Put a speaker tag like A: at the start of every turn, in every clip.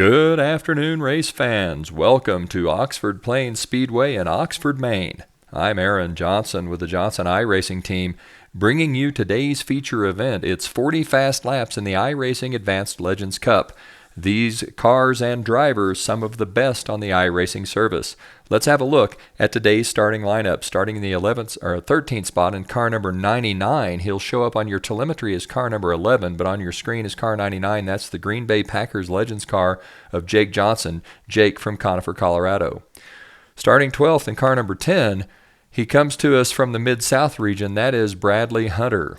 A: Good afternoon, race fans. Welcome to Oxford Plains Speedway in Oxford, Maine. I'm Aaron Johnson with the Johnson iRacing team, bringing you today's feature event. It's 40 fast laps in the iRacing Advanced Legends Cup. These cars and drivers, some of the best on the iRacing service. Let's have a look at today's starting lineup. Starting in the 13th spot in car number 99, he'll show up on your telemetry as car number 11, but on your screen is car 99. That's the Green Bay Packers Legends car of Jake Johnson, Jake from Conifer, Colorado. Starting 12th in car number 10, he comes to us from the Mid-South region. That is Bradley Hunter.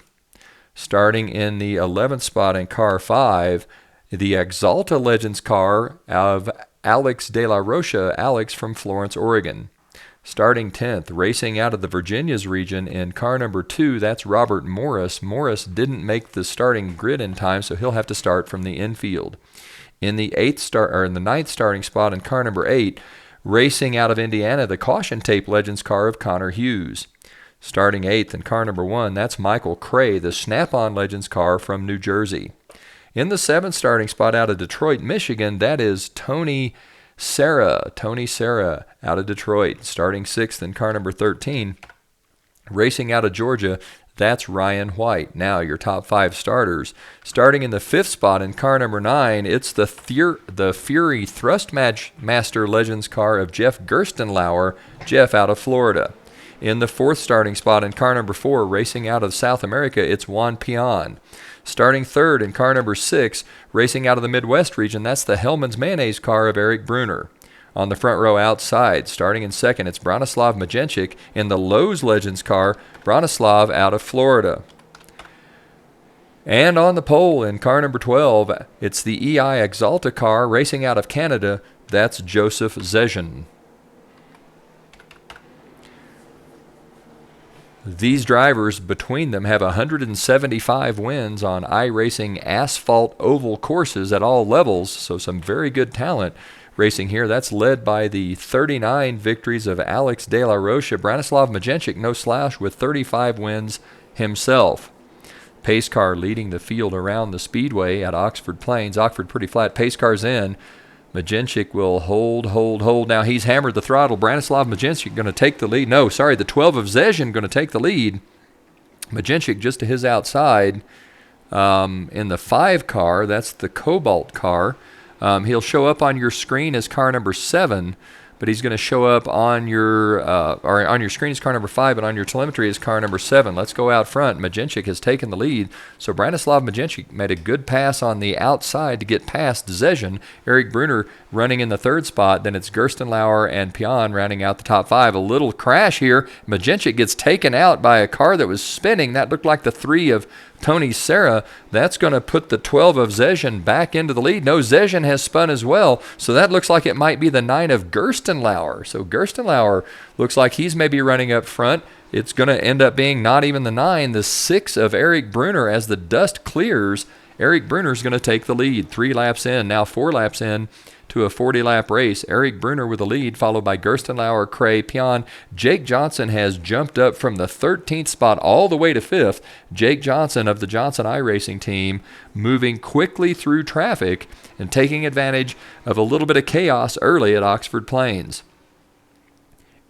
A: Starting in the 11th spot in car 5, the Exalta Legends car of Alex De La Rocha, Alex from Florence, Oregon. Starting 10th, racing out of the Virginias region in car number 2, that's Robert Morris. Morris didn't make the starting grid in time, so he'll have to start from the infield. In the ninth starting spot in car number 8, racing out of Indiana, the Caution Tape Legends car of Connor Hughes. Starting 8th in car number 1, that's Michael Cray, the Snap-on Legends car from New Jersey. In the 7th starting spot out of Detroit, Michigan, that is Tony Serra. Tony Serra out of Detroit. Starting 6th in car number 13. Racing out of Georgia, that's Ryan White. Now your top 5 starters. Starting in the 5th spot in car number 9, it's the Fury Thrustmaster Legends car of Jeff Gerstenlauer, Jeff out of Florida. In the 4th starting spot in car number 4, racing out of South America, it's Juan Pion. Starting 3rd in car number 6, racing out of the Midwest region, that's the Hellman's Mayonnaise car of Eric Bruner. On the front row outside, starting in 2nd, it's Branislav Majenchik in the Lowe's Legends car, Branislav out of Florida. And on the pole in car number 12, it's the EI Exalta car racing out of Canada, that's Joseph Zezhin. These drivers, between them, have 175 wins on iRacing asphalt oval courses at all levels, so some very good talent racing here. That's led by the 39 victories of Alex De La Rocha. Branislav Majenchik, no slouch, with 35 wins himself. Pace car leading the field around the speedway at Oxford Plains. Oxford pretty flat. Pace car's in. Majenchik will hold. Now he's hammered the throttle. Branislav Majenchik going to take the lead. No, sorry, the 12 of Zezhin going to take the lead. Majenchik just to his outside in the 5 car. That's the Cobalt car. He'll show up on your screen as car number 7, but he's going to show up on your screen as car number 5, and on your telemetry as car number 7. Let's go out front. Majenchik has taken the lead, so Branislav Majenchik made a good pass on the outside to get past Zezhin. Eric Bruner running in the 3rd spot. Then it's Gerstenlauer and Pion rounding out the top 5. A little crash here. Majenchik gets taken out by a car that was spinning. That looked like the 3 of Tony Serra. That's going to put the 12 of Zezhin back into the lead. No, Zezhin has spun as well, so that looks like it might be the 9 of Gerstenlauer. So Gerstenlauer looks like he's maybe running up front. It's going to end up being not even the 9, the 6 of Eric Bruner. As the dust clears, Eric Bruner's going to take the lead. 3 laps in, now 4 laps in to a 40-lap race. Eric Bruner with the lead, followed by Gerstenlauer, Cray, Pion. Jake Johnson has jumped up from the 13th spot all the way to 5th. Jake Johnson of the Johnson iRacing team moving quickly through traffic and taking advantage of a little bit of chaos early at Oxford Plains.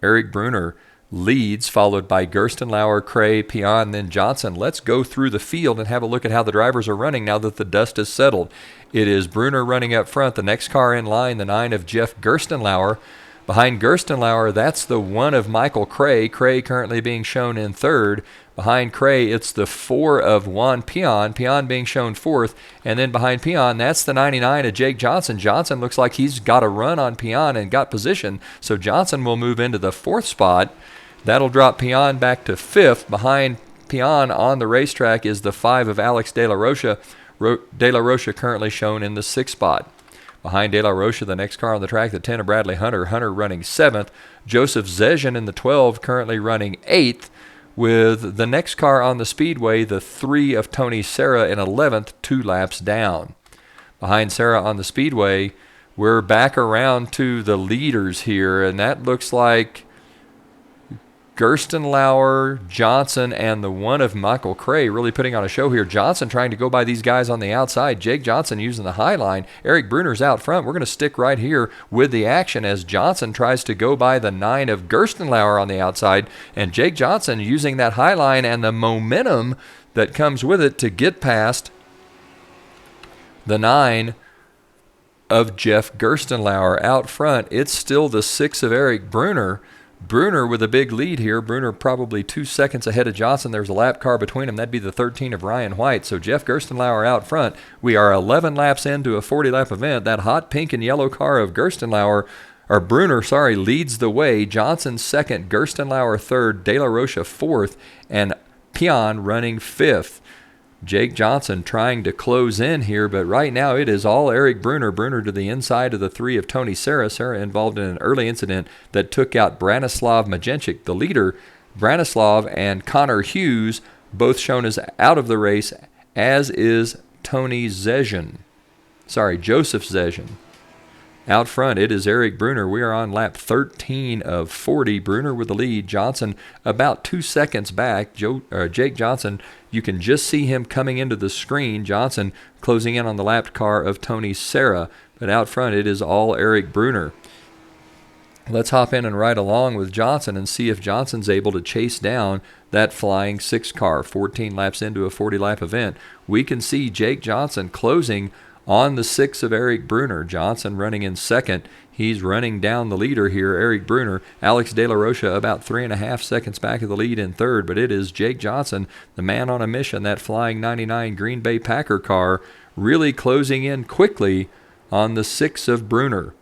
A: Eric Bruner leads, followed by Gerstenlauer, Cray, Pion, then Johnson. Let's go through the field and have a look at how the drivers are running now that the dust has settled. It is Bruner running up front. The next car in line, the 9 of Jeff Gerstenlauer. Behind Gerstenlauer, that's the 1 of Michael Cray. Cray currently being shown in 3rd. Behind Cray, it's the 4 of Juan Pion. Pion being shown 4th. And then behind Pion, that's the 99 of Jake Johnson. Johnson looks like he's got a run on Pion and got position. So Johnson will move into the 4th spot. That'll drop Pion back to 5th. Behind Pion on the racetrack is the 5 of Alex De La Rocha. De La Rocha currently shown in the 6th spot. Behind De La Rocha, the next car on the track, the 10 of Bradley Hunter. Hunter running 7th. Joseph Zezhin in the 12, currently running 8th. With the next car on the speedway, the 3 of Tony Serra in 11th, 2 laps down. Behind Serra on the speedway, we're back around to the leaders here, and that looks like Gerstenlauer, Johnson, and the one of Michael Cray really putting on a show here. Johnson trying to go by these guys on the outside. Jake Johnson using the high line. Eric Bruner's out front. We're going to stick right here with the action as Johnson tries to go by the 9 of Gerstenlauer on the outside. And Jake Johnson using that high line and the momentum that comes with it to get past the 9 of Jeff Gerstenlauer out front. It's still the 6 of Eric Bruner. Bruner with a big lead here. Bruner probably 2 seconds ahead of Johnson. There's a lap car between them. That'd be the 13 of Ryan White. So Jeff Gerstenlauer out front. We are 11 laps into a 40-lap event. That hot pink and yellow car of Bruner, leads the way. Johnson second, Gerstenlauer third, De La Rocha fourth, and Pion running fifth. Jake Johnson trying to close in here, but right now it is all Eric Bruner. Bruner to the inside of the 3 of Tony Serra. Serra involved in an early incident that took out Branislav Majenchik, the leader. Branislav and Connor Hughes, both shown as out of the race, as is Joseph Zezhin. Out front, it is Eric Bruner. We are on lap 13 of 40. Bruner with the lead. Johnson about 2 seconds back. Jake Johnson, you can just see him coming into the screen. Johnson closing in on the lapped car of Tony Serra. But out front, it is all Eric Bruner. Let's hop in and ride along with Johnson and see if Johnson's able to chase down that flying 6 car. 14 laps into a 40-lap event. We can see Jake Johnson closing on the 6 of Eric Bruner. Johnson running in second. He's running down the leader here, Eric Bruner. Alex De La Rocha about 3.5 seconds back of the lead in third, but it is Jake Johnson, the man on a mission, that flying 99 Green Bay Packer car, really closing in quickly on the 6 of Bruner.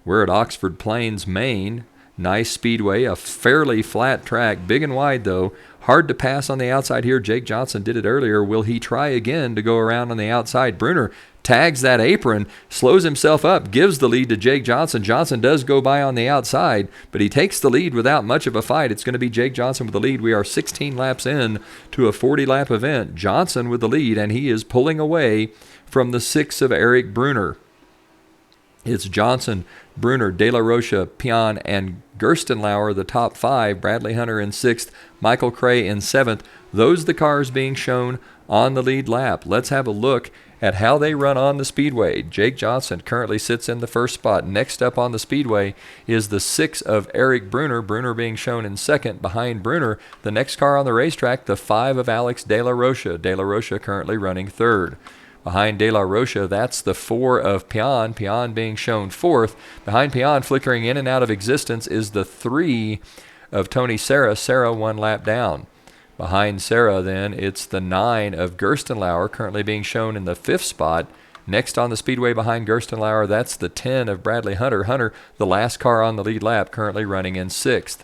A: We're at Oxford Plains, Maine. Nice speedway, a fairly flat track, big and wide though. Hard to pass on the outside here. Jake Johnson did it earlier. Will he try again to go around on the outside? Bruner tags that apron, slows himself up, gives the lead to Jake Johnson. Johnson does go by on the outside, but he takes the lead without much of a fight. It's going to be Jake Johnson with the lead. We are 16 laps in to a 40-lap event. Johnson with the lead, and he is pulling away from the 6 of Eric Bruner. It's Johnson, Bruner, De La Rocha, Pion, and Gerstenlauer, the top 5. Bradley Hunter in 6th, Michael Cray in 7th. Those the cars being shown on the lead lap. Let's have a look at how they run on the speedway. Jake Johnson currently sits in the first spot. Next up on the speedway is the 6 of Eric Bruner. Bruner being shown in second. Behind Bruner, the next car on the racetrack, the 5 of Alex De La Rocha. De La Rocha currently running third. Behind De La Rocha, that's the 4 of Pion. Pion being shown fourth. Behind Pion, flickering in and out of existence, is the 3 of Tony Serra. Serra 1 lap down. Behind Serra, then, it's the 9 of Gerstenlauer, currently being shown in the 5th spot. Next on the speedway behind Gerstenlauer, that's the 10 of Bradley Hunter. Hunter, the last car on the lead lap, currently running in 6th.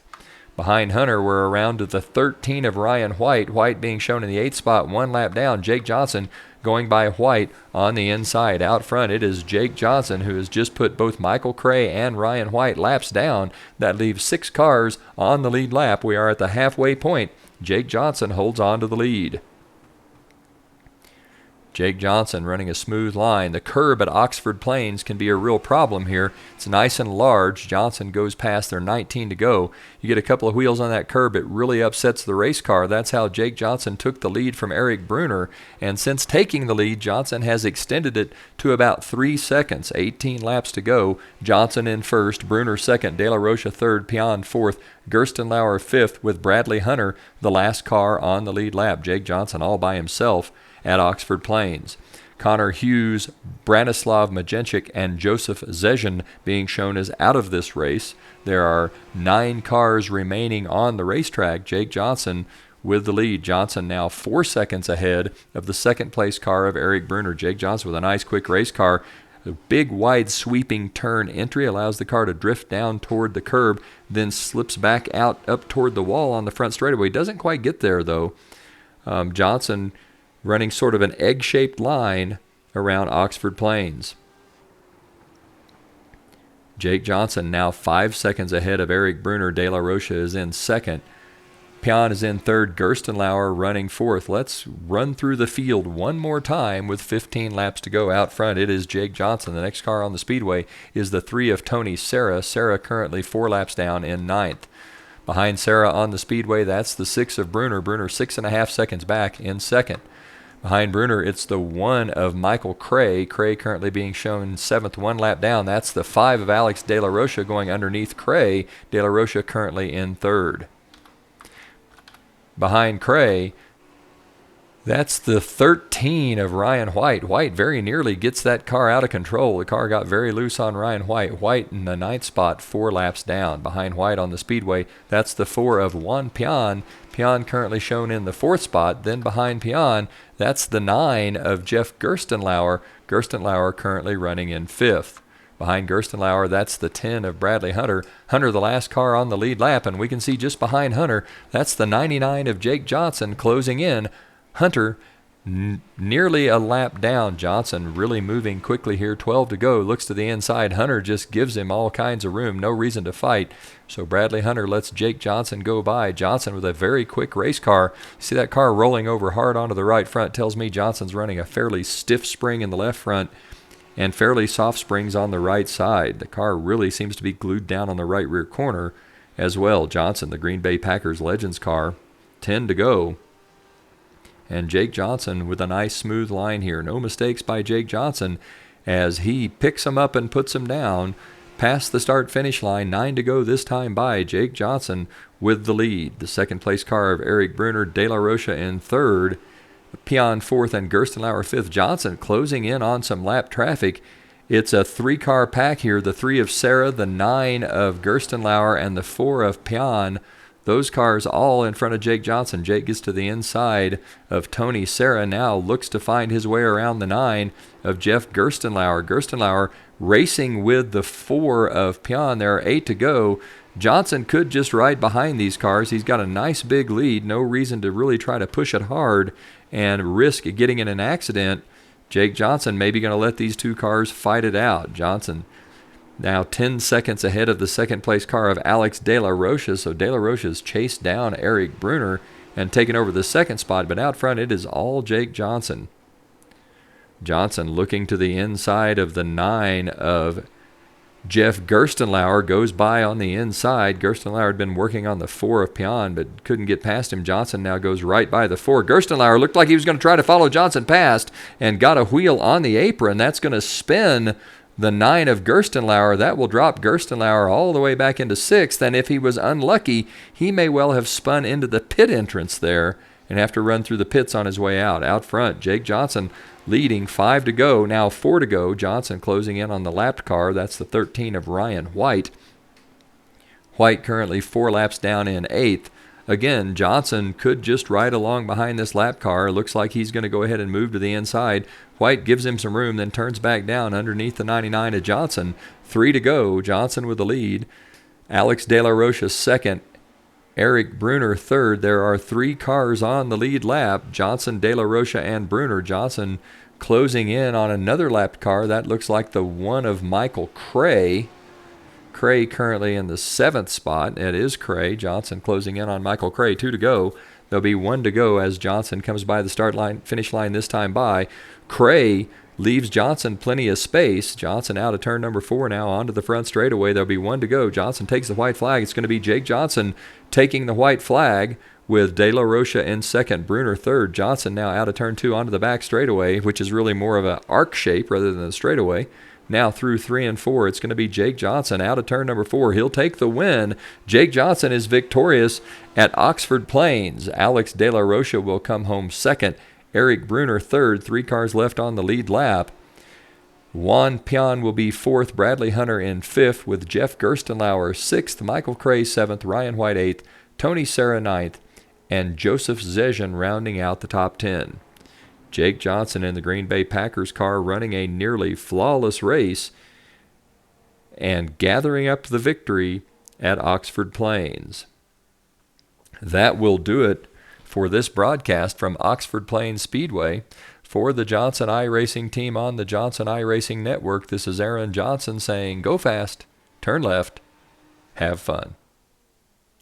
A: Behind Hunter, we're around to the 13 of Ryan White. White being shown in the 8th spot, 1 lap down. Jake Johnson going by White on the inside. Out front, it is Jake Johnson, who has just put both Michael Cray and Ryan White laps down. That leaves 6 cars on the lead lap. We are at the halfway point. Jake Johnson holds on to the lead. Jake Johnson running a smooth line. The curb at Oxford Plains can be a real problem here. It's nice and large. Johnson goes past their 19 to go. You get a couple of wheels on that curb, it really upsets the race car. That's how Jake Johnson took the lead from Eric Bruner. And since taking the lead, Johnson has extended it to about 3 seconds. 18 laps to go. Johnson in first, Bruner second, De La Rocha third, Pion fourth, Gerstenlauer fifth, with Bradley Hunter the last car on the lead lap. Jake Johnson all by himself at Oxford Plains. Connor Hughes, Branislav Majenchik, and Joseph Zezhin being shown as out of this race. There are 9 cars remaining on the racetrack. Jake Johnson with the lead. Johnson now 4 seconds ahead of the second place car of Eric Bruner. Jake Johnson with a nice quick race car. A big wide sweeping turn entry allows the car to drift down toward the curb, then slips back out up toward the wall on the front straightaway. Doesn't quite get there though. Johnson running sort of an egg-shaped line around Oxford Plains. Jake Johnson now 5 seconds ahead of Eric Bruner. De La Rocha is in second. Pion is in third. Gerstenlauer running fourth. Let's run through the field one more time with 15 laps to go. Out front, it is Jake Johnson. The next car on the speedway is the 3 of Tony Serra. Serra currently 4 laps down in ninth. Behind Sarah on the Speedway, that's the 6 of Bruner. Bruner 6.5 seconds back in second. Behind Bruner, it's the 1 of Michael Cray. Cray currently being shown 7th, 1 lap down. That's the 5 of Alex De La Rocha going underneath Cray. De La Rocha currently in 3rd. Behind Cray, that's the 13 of Ryan White. White very nearly gets that car out of control. The car got very loose on Ryan White. White in the 9th spot, 4 laps down. Behind White on the Speedway, that's the 4 of Juan Pion. Pion currently shown in the 4th spot. Then behind Pion, that's the 9 of Jeff Gerstenlauer. Gerstenlauer currently running in 5th. Behind Gerstenlauer, that's the 10 of Bradley Hunter. Hunter, the last car on the lead lap, and we can see just behind Hunter, that's the 99 of Jake Johnson closing in. Hunter nearly a lap down. Johnson really moving quickly here. 12 to go. Looks to the inside. Hunter just gives him all kinds of room. No reason to fight. So Bradley Hunter lets Jake Johnson go by. Johnson with a very quick race car. See that car rolling over hard onto the right front. Tells me Johnson's running a fairly stiff spring in the left front and fairly soft springs on the right side. The car really seems to be glued down on the right rear corner as well. Johnson, the Green Bay Packers Legends car. 10 to go. And Jake Johnson with a nice smooth line here. No mistakes by Jake Johnson as he picks him up and puts him down past the start-finish line. 9 to go this time by Jake Johnson with the lead. The second place car of Eric Bruner, De La Rocha in 3rd, Pion 4th, and Gerstenlauer 5th. Johnson closing in on some lap traffic. It's a 3-car pack here. The 3 of Sarah, the 9 of Gerstenlauer, and the 4 of Pion. Those cars all in front of Jake Johnson. Jake gets to the inside of Tony Serra. Now looks to find his way around the 9 of Jeff Gerstenlauer. Gerstenlauer racing with the 4 of Pion. There are 8 to go. Johnson could just ride behind these cars. He's got a nice big lead. No reason to really try to push it hard and risk getting in an accident. Jake Johnson maybe going to let these 2 cars fight it out. Johnson now 10 seconds ahead of the second place car of Alex De La Rocha. So De La Rocha's chased down Eric Bruner and taken over the second spot. But out front, it is all Jake Johnson. Johnson looking to the inside of the 9 of Jeff Gerstenlauer. Goes by on the inside. Gerstenlauer had been working on the 4 of Pion, but couldn't get past him. Johnson now goes right by the 4. Gerstenlauer looked like he was going to try to follow Johnson past and got a wheel on the apron. That's going to spin the 9 of Gerstenlauer. That will drop Gerstenlauer all the way back into 6th, and if he was unlucky, he may well have spun into the pit entrance there and have to run through the pits on his way out. Out front, Jake Johnson leading. 5 to go, now 4 to go. Johnson closing in on the lapped car. That's the 13 of Ryan White. White currently 4 laps down in 8th. Again, Johnson could just ride along behind this lap car. Looks like he's going to go ahead and move to the inside. White gives him some room, then turns back down underneath the 99 of Johnson. 3 to go. Johnson with the lead. Alex De La Rocha 2nd. Eric Bruner 3rd. There are 3 cars on the lead lap. Johnson, De La Rocha, and Bruner. Johnson closing in on another lapped car. That looks like the 1 of Michael Cray. Cray currently in the 7th spot. It is Cray. Johnson closing in on Michael Cray. 2 to go. There'll be 1 to go as Johnson comes by the start line, finish line this time by. Cray leaves Johnson plenty of space. Johnson out of turn number 4 now onto the front straightaway. There'll be 1 to go. Johnson takes the white flag. It's going to be Jake Johnson taking the white flag with De La Rocha in 2nd, Bruner 3rd. Johnson now out of turn 2 onto the back straightaway, which is really more of an arc shape rather than a straightaway. Now through 3 and 4, it's going to be Jake Johnson out of turn number 4. He'll take the win. Jake Johnson is victorious at Oxford Plains. Alex De La Rocha will come home 2nd. Eric Bruner 3rd. 3 cars left on the lead lap. Juan Pion will be 4th. Bradley Hunter in 5th with Jeff Gerstenlauer 6th. Michael Cray 7th. Ryan White 8th. Tony Serra 9th. And Joseph Zezin rounding out the top 10. Jake Johnson in the Green Bay Packers car running a nearly flawless race and gathering up the victory at Oxford Plains. That will do it for this broadcast from Oxford Plains Speedway. For the Johnson iRacing team on the Johnson iRacing Network, this is Aaron Johnson saying, go fast, turn left, have fun.